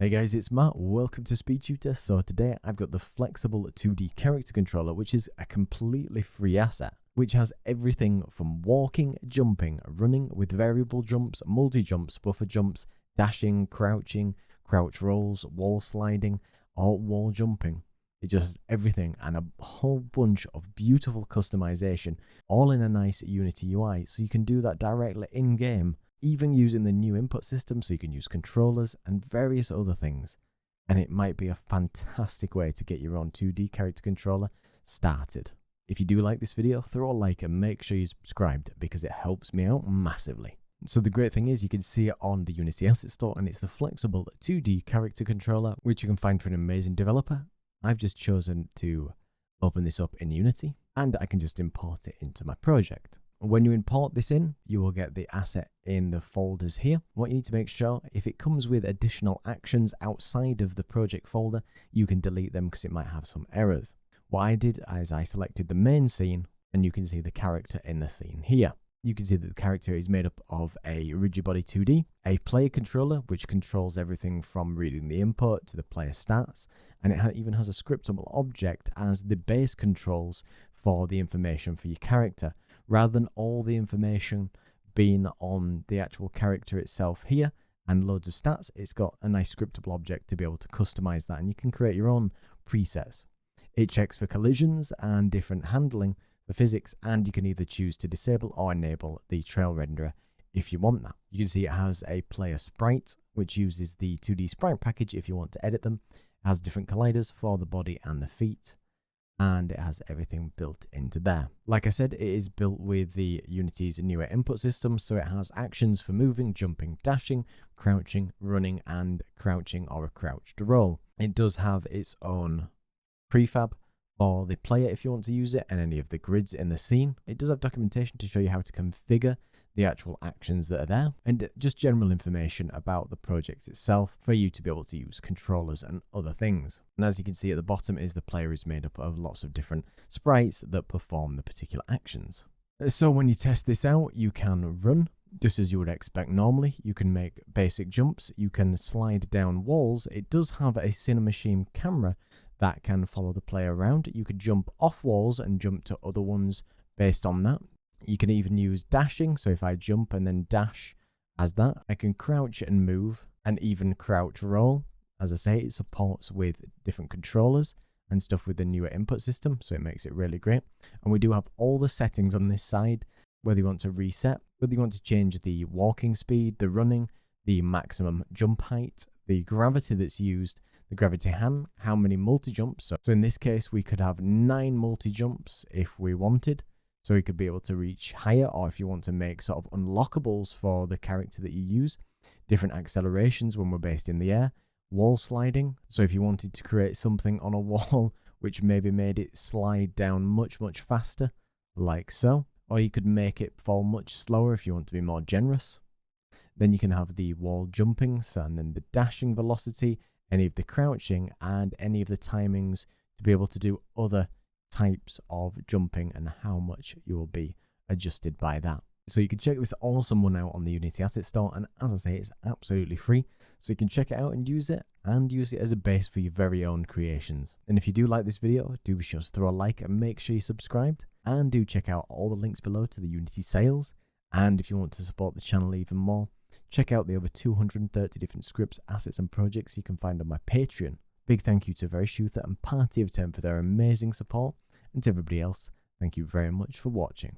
Hey guys, it's Matt. Welcome to SpeedTutor. So today I've got the flexible 2D character controller, which is a completely free asset, which has everything from walking, jumping, running with variable jumps, multi-jumps, buffer jumps, dashing, crouching, crouch rolls, wall sliding, or wall jumping. It just has everything and a whole bunch of beautiful customization, all in a nice Unity UI, so you can do that directly in-game, even using the new input system, so you can use controllers and various other things. And it might be a fantastic way to get your own 2D character controller started. If you do like this video, throw a like and make sure you're subscribed because it helps me out massively. So the great thing is you can see it on the Unity Asset Store, and it's the flexible 2D character controller, which you can find for an amazing developer. I've just chosen to open this up in Unity, and I can just import it into my project. When you import this in, you will get the asset in the folders here. What you need to make sure, if it comes with additional actions outside of the project folder, you can delete them because it might have some errors. What I did is I selected the main scene, and you can see the character in the scene here. You can see that the character is made up of a rigid body 2D, a player controller, which controls everything from reading the input to the player stats, and it even has a scriptable object as the base controls for the information for your character, rather than all the information being on the actual character itself here and loads of stats. It's got a nice scriptable object to be able to customize that, and you can create your own presets. It checks for collisions and different handling for physics, and you can either choose to disable or enable the trail renderer if you want that. You can see it has a player sprite, which uses the 2D sprite package if you want to edit them. It has different colliders for the body and the feet, and it has everything built into there. Like I said, it is built with the Unity's newer input system, so it has actions for moving, jumping, dashing, crouching, running, and crouching or a crouched roll. It does have its own prefab for the player if you want to use it, and any of the grids in the scene. It does have documentation to show you how to configure the actual actions that are there, and just general information about the project itself for you to be able to use controllers and other things. And as you can see at the bottom is the player is made up of lots of different sprites that perform the particular actions. So when you test this out, you can run just as you would expect normally. You can make basic jumps, you can slide down walls. It does have a Cinemachine camera that can follow the player around. You could jump off walls and jump to other ones based on that. You can even use dashing, so if I jump and then dash as that, I can crouch and move, and even crouch roll. As I say, it supports with different controllers and stuff with the newer input system, so it makes it really great. And we do have all the settings on this side, whether you want to reset, whether you want to change the walking speed, the running, the maximum jump height, the gravity that's used, the gravity hand, how many multi-jumps. So in this case, we could have 9 multi-jumps if we wanted. So we could be able to reach higher, or if you want to make sort of unlockables for the character that you use, different accelerations when we're based in the air, wall sliding. So if you wanted to create something on a wall which maybe made it slide down much, much faster, like so. Or you could make it fall much slower if you want to be more generous. Then you can have the wall jumping, and then the dashing velocity, any of the crouching, and any of the timings to be able to do other types of jumping and how much you will be adjusted by that. So you can check this awesome one out on the Unity Asset Store, and as I say, it's absolutely free, so you can check it out and use it as a base for your very own creations. And if you do like this video, do be sure to throw a like and make sure you're subscribed, and do check out all the links below to the Unity sales. And if you want to support the channel even more, check out the over 230 different scripts, assets and projects you can find on my Patreon. Big thank you to Verishutha and Party of 10 for their amazing support, and to everybody else, thank you very much for watching.